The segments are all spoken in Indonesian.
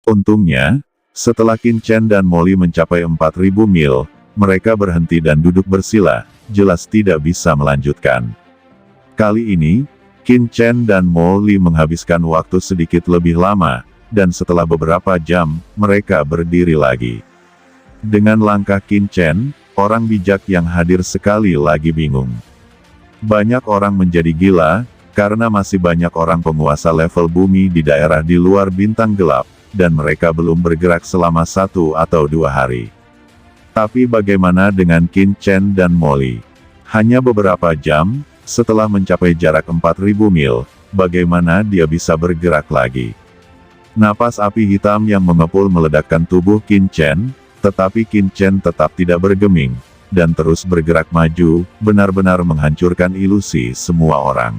Untungnya, setelah Qin Chen dan Molly mencapai 4.000 mil, mereka berhenti dan duduk bersila, jelas tidak bisa melanjutkan. Kali ini, Qin Chen dan Molly menghabiskan waktu sedikit lebih lama, dan setelah beberapa jam, mereka berdiri lagi. Dengan langkah Qin Chen, orang bijak yang hadir sekali lagi bingung. Banyak orang menjadi gila, karena masih banyak orang penguasa level bumi di daerah di luar bintang gelap, dan mereka belum bergerak selama 1 atau 2 hari. Tapi bagaimana dengan Qin Chen dan Molly? Hanya beberapa jam, setelah mencapai jarak 4.000 mil, bagaimana dia bisa bergerak lagi? Napas api hitam yang mengepul meledakkan tubuh Qin Chen, tetapi Qin Chen tetap tidak bergeming, dan terus bergerak maju, benar-benar menghancurkan ilusi semua orang.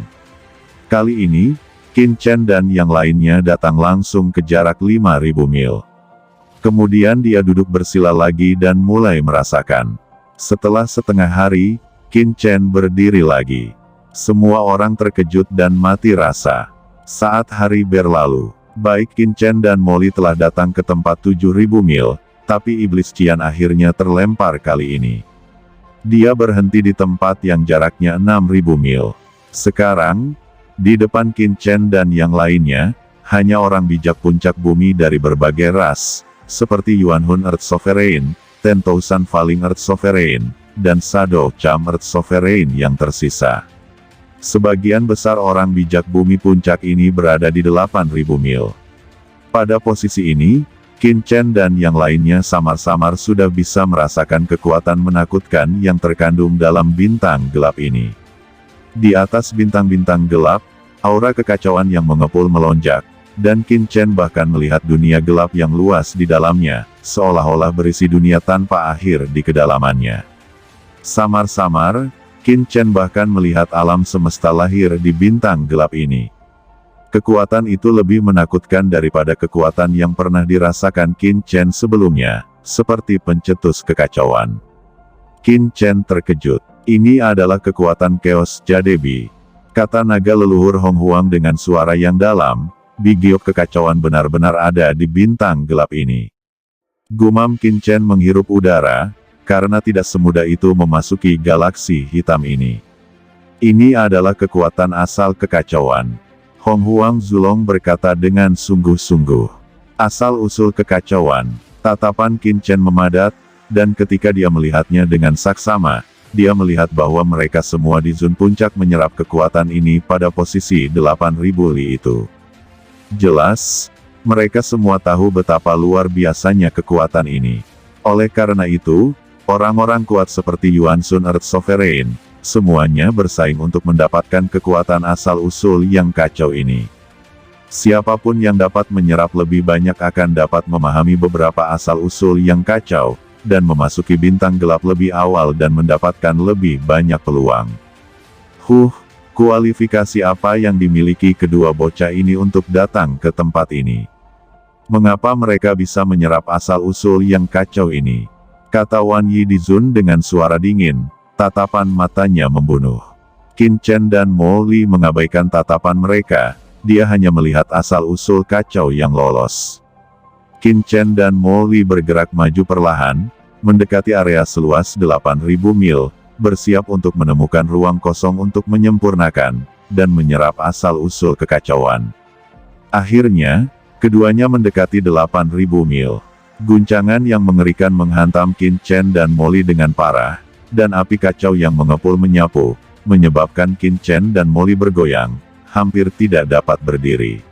Kali ini, Qin Chen dan yang lainnya datang langsung ke jarak 5.000 mil. Kemudian dia duduk bersila lagi dan mulai merasakan. Setelah setengah hari, Qin Chen berdiri lagi. Semua orang terkejut dan mati rasa. Saat hari berlalu, baik Qin Chen dan Molly telah datang ke tempat 7.000 mil, tapi iblis Qian akhirnya terlempar kali ini. Dia berhenti di tempat yang jaraknya 6.000 mil. Sekarang, di depan Qin Chen dan yang lainnya, hanya orang bijak puncak bumi dari berbagai ras, seperti Yuan Hun Earth Sovereign, Ten Thousand Falling Earth Sovereign, dan Shadow Cham Earth Sovereign yang tersisa. Sebagian besar orang bijak bumi puncak ini berada di 8.000 mil. Pada posisi ini, Qin Chen dan yang lainnya samar-samar sudah bisa merasakan kekuatan menakutkan yang terkandung dalam bintang gelap ini. Di atas bintang-bintang gelap, aura kekacauan yang mengepul melonjak, dan Qin Chen bahkan melihat dunia gelap yang luas di dalamnya, seolah-olah berisi dunia tanpa akhir di kedalamannya. Samar-samar, Qin Chen bahkan melihat alam semesta lahir di bintang gelap ini. Kekuatan itu lebih menakutkan daripada kekuatan yang pernah dirasakan Qin Chen sebelumnya, seperti pencetus kekacauan. Qin Chen terkejut. Ini adalah kekuatan Chaos Jadebi, kata naga leluhur Hong Huang dengan suara yang dalam. Bigiok kekacauan benar-benar ada di bintang gelap ini. Gumam Qin Chen menghirup udara, karena tidak semudah itu memasuki galaksi hitam ini. Ini adalah kekuatan asal kekacauan. Hong Huang Zulong berkata dengan sungguh-sungguh. Asal-usul kekacauan. Tatapan Qin Chen memadat, dan ketika dia melihatnya dengan saksama, dia melihat bahwa mereka semua di zon puncak menyerap kekuatan ini pada posisi 8.000 li itu. Jelas, mereka semua tahu betapa luar biasanya kekuatan ini. Oleh karena itu, orang-orang kuat seperti Yuan Sun Earth Sovereign, semuanya bersaing untuk mendapatkan kekuatan asal-usul yang kacau ini. Siapapun yang dapat menyerap lebih banyak akan dapat memahami beberapa asal-usul yang kacau, dan memasuki bintang gelap lebih awal dan mendapatkan lebih banyak peluang. Kualifikasi apa yang dimiliki kedua bocah ini untuk datang ke tempat ini? Mengapa mereka bisa menyerap asal-usul yang kacau ini? Kata Wan Yi Dizun dengan suara dingin, tatapan matanya membunuh. Qin Chen dan Molly mengabaikan tatapan mereka, dia hanya melihat asal-usul kacau yang lolos. Qin Chen dan Molly bergerak maju perlahan, mendekati area seluas 8.000 mil, bersiap untuk menemukan ruang kosong untuk menyempurnakan, dan menyerap asal-usul kekacauan. Akhirnya, keduanya mendekati 8.000 mil. Guncangan yang mengerikan menghantam Qin Chen dan Molly dengan parah, dan api kacau yang mengepul menyapu, menyebabkan Qin Chen dan Molly bergoyang, hampir tidak dapat berdiri.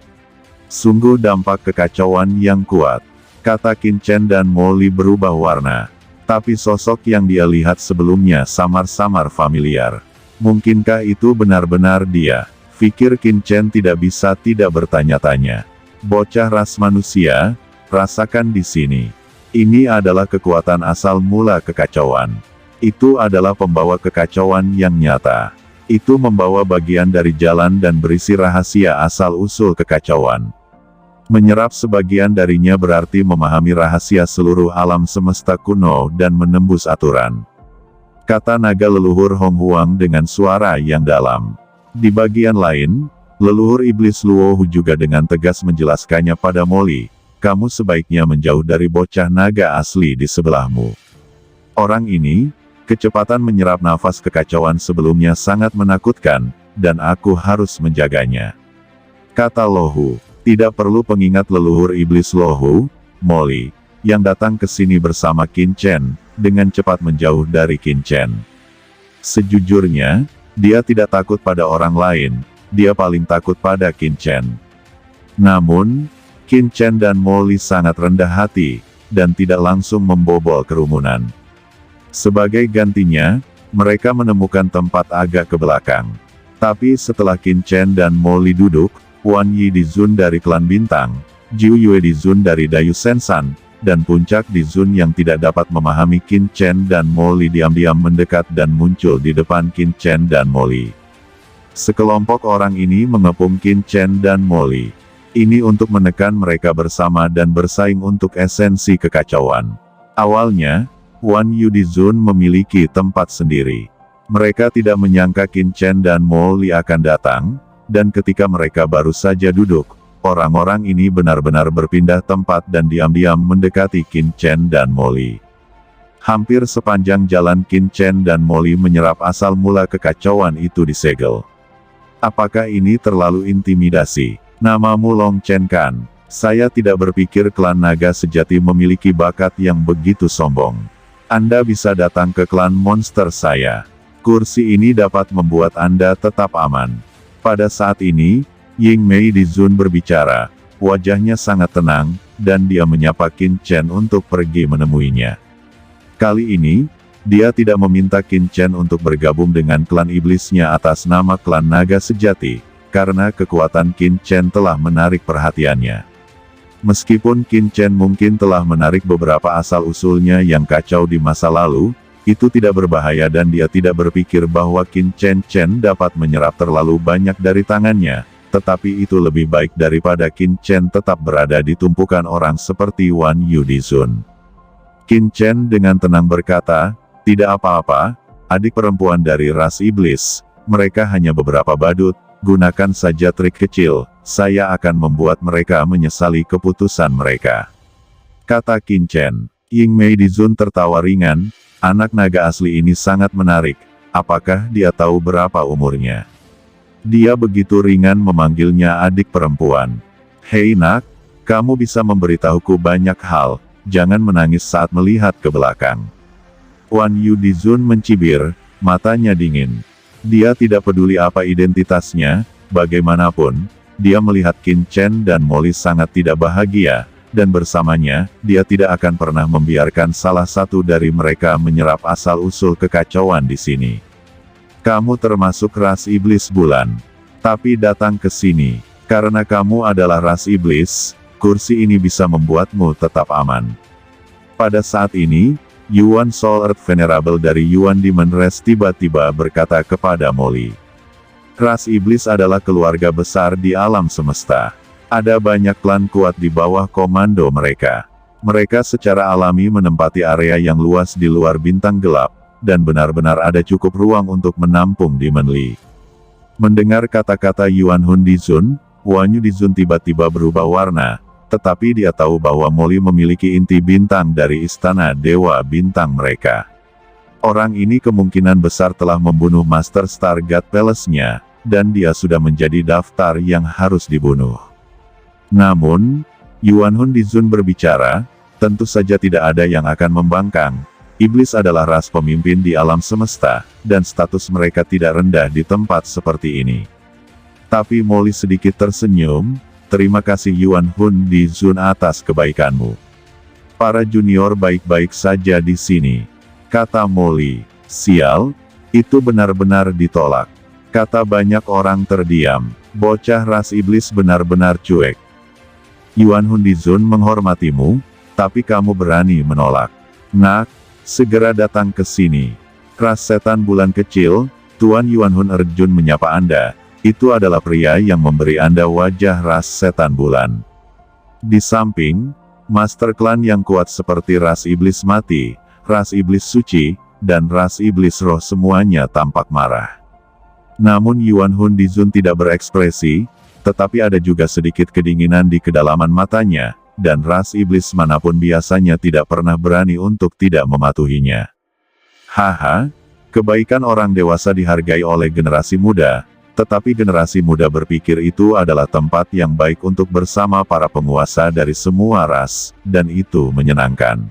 Sungguh dampak kekacauan yang kuat. Kata Qin Chen dan Molly berubah warna. Tapi sosok yang dia lihat sebelumnya samar-samar familiar. Mungkinkah itu benar-benar dia? Pikir Qin Chen tidak bisa tidak bertanya-tanya. Bocah ras manusia, rasakan di sini. Ini adalah kekuatan asal mula kekacauan. Itu adalah pembawa kekacauan yang nyata. Itu membawa bagian dari jalan dan berisi rahasia asal-usul kekacauan. Menyerap sebagian darinya berarti memahami rahasia seluruh alam semesta kuno dan menembus aturan. Kata naga leluhur Hong Huang dengan suara yang dalam. Di bagian lain, leluhur iblis Luo Hu juga dengan tegas menjelaskannya pada Molly. kamu sebaiknya menjauh dari bocah naga asli di sebelahmu. Orang ini, kecepatan menyerap nafas kekacauan sebelumnya sangat menakutkan, dan aku harus menjaganya. Kata Lohu, tidak perlu pengingat leluhur iblis Lohu, Molly, yang datang ke sini bersama Qin Chen, dengan cepat menjauh dari Qin Chen. Sejujurnya, dia tidak takut pada orang lain, dia paling takut pada Qin Chen. Namun, Qin Chen dan Molly sangat rendah hati, dan tidak langsung membobol kerumunan. Sebagai gantinya, mereka menemukan tempat agak ke belakang. Tapi setelah Qin Chen dan Molly duduk, Wan Yi Dizun dari klan bintang, Jiu Yue Dizun dari Dayu Sensan, dan Puncak Dizun yang tidak dapat memahami Qin Chen dan Molly diam-diam mendekat dan muncul di depan Qin Chen dan Molly. Sekelompok orang ini mengepung Qin Chen dan Molly. Ini untuk menekan mereka bersama dan bersaing untuk esensi kekacauan. Awalnya, Wan Yu Dizun memiliki tempat sendiri. Mereka tidak menyangka Qin Chen dan Molly akan datang, dan ketika mereka baru saja duduk, orang-orang ini benar-benar berpindah tempat dan diam-diam mendekati Qin Chen dan Molly. Hampir sepanjang jalan Qin Chen dan Molly menyerap asal mula kekacauan itu disegel. Apakah ini terlalu intimidasi? Namamu Long Chen kan? Saya tidak berpikir klan naga sejati memiliki bakat yang begitu sombong. Anda bisa datang ke klan monster saya. Kursi ini dapat membuat Anda tetap aman. Pada saat ini, Ying Mei Dizun berbicara, wajahnya sangat tenang, dan dia menyapa Qin Chen untuk pergi menemuinya. Kali ini, dia tidak meminta Qin Chen untuk bergabung dengan klan iblisnya atas nama klan naga sejati, karena kekuatan Qin Chen telah menarik perhatiannya. Meskipun Qin Chen mungkin telah menarik beberapa asal-usulnya yang kacau di masa lalu, itu tidak berbahaya dan dia tidak berpikir bahwa Qin Chen dapat menyerap terlalu banyak dari tangannya, tetapi itu lebih baik daripada Qin Chen tetap berada di tumpukan orang seperti Wan Yu Dizun. Qin Chen dengan tenang berkata, tidak apa-apa, adik perempuan dari ras iblis, mereka hanya beberapa badut, gunakan saja trik kecil, saya akan membuat mereka menyesali keputusan mereka. Kata Qin Chen. Ying Mei Dizun tertawa ringan, anak naga asli ini sangat menarik, apakah dia tahu berapa umurnya? Dia begitu ringan memanggilnya adik perempuan. Hei nak, kamu bisa memberitahuku banyak hal, jangan menangis saat melihat ke belakang. Wan Yu Dizun mencibir, matanya dingin. Dia tidak peduli apa identitasnya, bagaimanapun, dia melihat Qin Chen dan Molly sangat tidak bahagia, dan bersamanya, dia tidak akan pernah membiarkan salah satu dari mereka menyerap asal-usul kekacauan di sini. Kamu termasuk ras iblis bulan. Tapi datang ke sini, karena kamu adalah ras iblis, kursi ini bisa membuatmu tetap aman. Pada saat ini, Yuan Soul Earth Venerable dari Yuan Demon Race tiba-tiba berkata kepada Molly. Ras iblis adalah keluarga besar di alam semesta. Ada banyak klan kuat di bawah komando mereka. Mereka secara alami menempati area yang luas di luar bintang gelap, dan benar-benar ada cukup ruang untuk menampung Demon Li. Mendengar kata-kata Yuan Hun Dizun, Wan Yu Dizun tiba-tiba berubah warna. Tetapi dia tahu bahwa Molly memiliki inti bintang dari istana Dewa Bintang mereka. Orang ini kemungkinan besar telah membunuh Master Star God Palace-nya, dan dia sudah menjadi daftar yang harus dibunuh. Namun, Yuan Hun Dizun berbicara, tentu saja tidak ada yang akan membangkang. Iblis adalah ras pemimpin di alam semesta, dan status mereka tidak rendah di tempat seperti ini. Tapi Molly sedikit tersenyum. Terima kasih Yuan Hun Dizun atas kebaikanmu. Para junior baik-baik saja di sini. Kata Molly. Sial, itu benar-benar ditolak. Kata banyak orang terdiam. Bocah ras iblis benar-benar cuek. Yuan Hun Dizun menghormatimu, tapi kamu berani menolak. Nak, segera datang ke sini. Ras setan bulan kecil, Tuan Yuan Hun Erjun menyapa Anda. Itu adalah pria yang memberi Anda wajah ras setan bulan. Di samping, master klan yang kuat seperti ras iblis mati, ras iblis suci, dan ras iblis roh semuanya tampak marah. Namun Yuan Hun Dizun tidak berekspresi, tetapi ada juga sedikit kedinginan di kedalaman matanya, dan ras iblis manapun biasanya tidak pernah berani untuk tidak mematuhinya. Haha, kebaikan orang dewasa dihargai oleh generasi muda, tetapi generasi muda berpikir itu adalah tempat yang baik untuk bersama para penguasa dari semua ras, dan itu menyenangkan.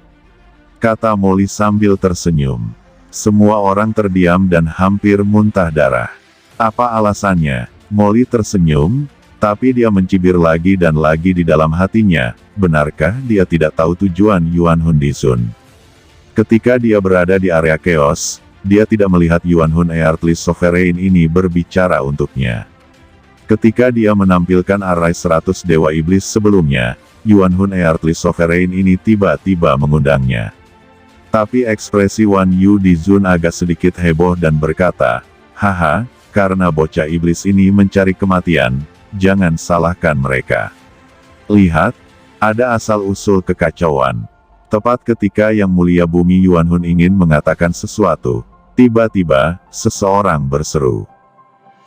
Kata Molly sambil tersenyum. Semua orang terdiam dan hampir muntah darah. Apa alasannya? Molly tersenyum, tapi dia mencibir lagi dan lagi di dalam hatinya, benarkah dia tidak tahu tujuan Yuan Hun di Sun? Ketika dia berada di area chaos, dia tidak melihat Yuan Hun Earthly Sovereign ini berbicara untuknya. Ketika dia menampilkan arai 100 Dewa Iblis sebelumnya, Yuan Hun Earthly Sovereign ini tiba-tiba mengundangnya. Tapi ekspresi Wan Yu di Zun agak sedikit heboh dan berkata, haha, karena bocah iblis ini mencari kematian, jangan salahkan mereka. Lihat, ada asal-usul kekacauan. Tepat ketika Yang Mulia Bumi Yuan Hun ingin mengatakan sesuatu, tiba-tiba, seseorang berseru.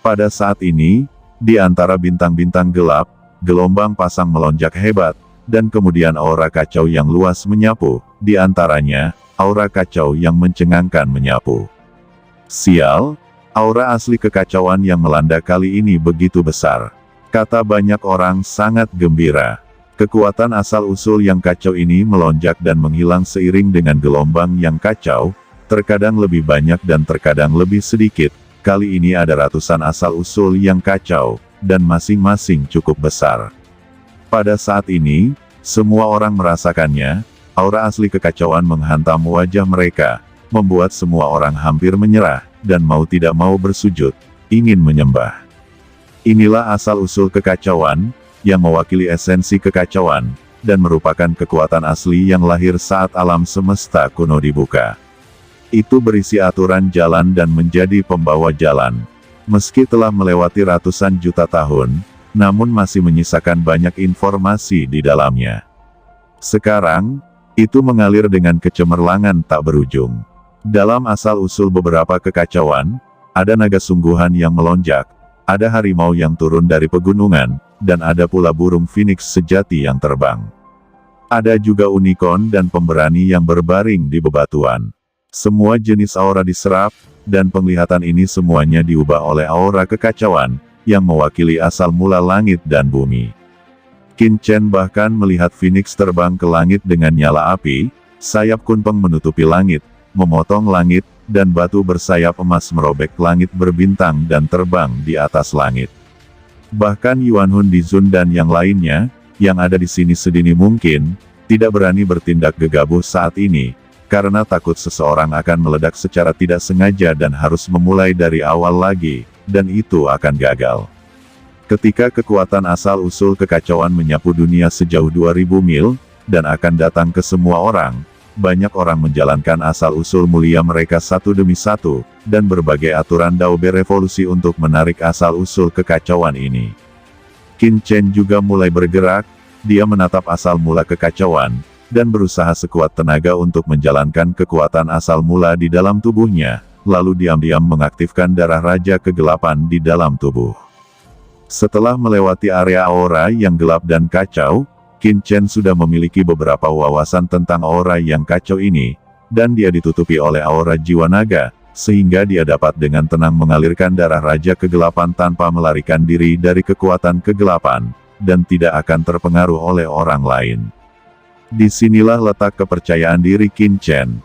Pada saat ini, di antara bintang-bintang gelap, gelombang pasang melonjak hebat, dan kemudian aura kacau yang luas menyapu, di antaranya, aura kacau yang mencengangkan menyapu. Sial, aura asli kekacauan yang melanda kali ini begitu besar. Kata banyak orang sangat gembira. Kekuatan asal-usul yang kacau ini melonjak dan menghilang seiring dengan gelombang yang kacau, terkadang lebih banyak dan terkadang lebih sedikit. Kali ini ada ratusan asal-usul yang kacau, dan masing-masing cukup besar. Pada saat ini, semua orang merasakannya, aura asli kekacauan menghantam wajah mereka, membuat semua orang hampir menyerah, dan mau tidak mau bersujud, ingin menyembah. Inilah asal-usul kekacauan, yang mewakili esensi kekacauan, dan merupakan kekuatan asli yang lahir saat alam semesta kuno dibuka. Itu berisi aturan jalan dan menjadi pembawa jalan. Meski telah melewati ratusan juta tahun, namun masih menyisakan banyak informasi di dalamnya. Sekarang, itu mengalir dengan kecemerlangan tak berujung. Dalam asal-usul beberapa kekacauan, ada naga sungguhan yang melonjak, ada harimau yang turun dari pegunungan, dan ada pula burung phoenix sejati yang terbang. Ada juga unicorn dan pemberani yang berbaring di bebatuan. Semua jenis aura diserap, dan penglihatan ini semuanya diubah oleh aura kekacauan, yang mewakili asal mula langit dan bumi. Qin Chen bahkan melihat phoenix terbang ke langit dengan nyala api, sayap kunpeng menutupi langit, memotong langit, dan batu bersayap emas merobek langit berbintang dan terbang di atas langit. Bahkan Yuan Hun di Zun dan yang lainnya, yang ada di sini sedini mungkin, tidak berani bertindak gegabah saat ini, karena takut seseorang akan meledak secara tidak sengaja dan harus memulai dari awal lagi, dan itu akan gagal. Ketika kekuatan asal-usul kekacauan menyapu dunia sejauh 2000 mil, dan akan datang ke semua orang, banyak orang menjalankan asal-usul mulia mereka satu demi satu, dan berbagai aturan Dao berevolusi untuk menarik asal-usul kekacauan ini. Qin Chen juga mulai bergerak, dia menatap asal mula kekacauan, dan berusaha sekuat tenaga untuk menjalankan kekuatan asal mula di dalam tubuhnya, lalu diam-diam mengaktifkan darah Raja Kegelapan di dalam tubuh. Setelah melewati area aura yang gelap dan kacau, Qin Chen sudah memiliki beberapa wawasan tentang aura yang kacau ini, dan dia ditutupi oleh aura jiwa naga, sehingga dia dapat dengan tenang mengalirkan darah Raja Kegelapan tanpa melarikan diri dari kekuatan kegelapan, dan tidak akan terpengaruh oleh orang lain. Disinilah letak kepercayaan diri Qin Chen.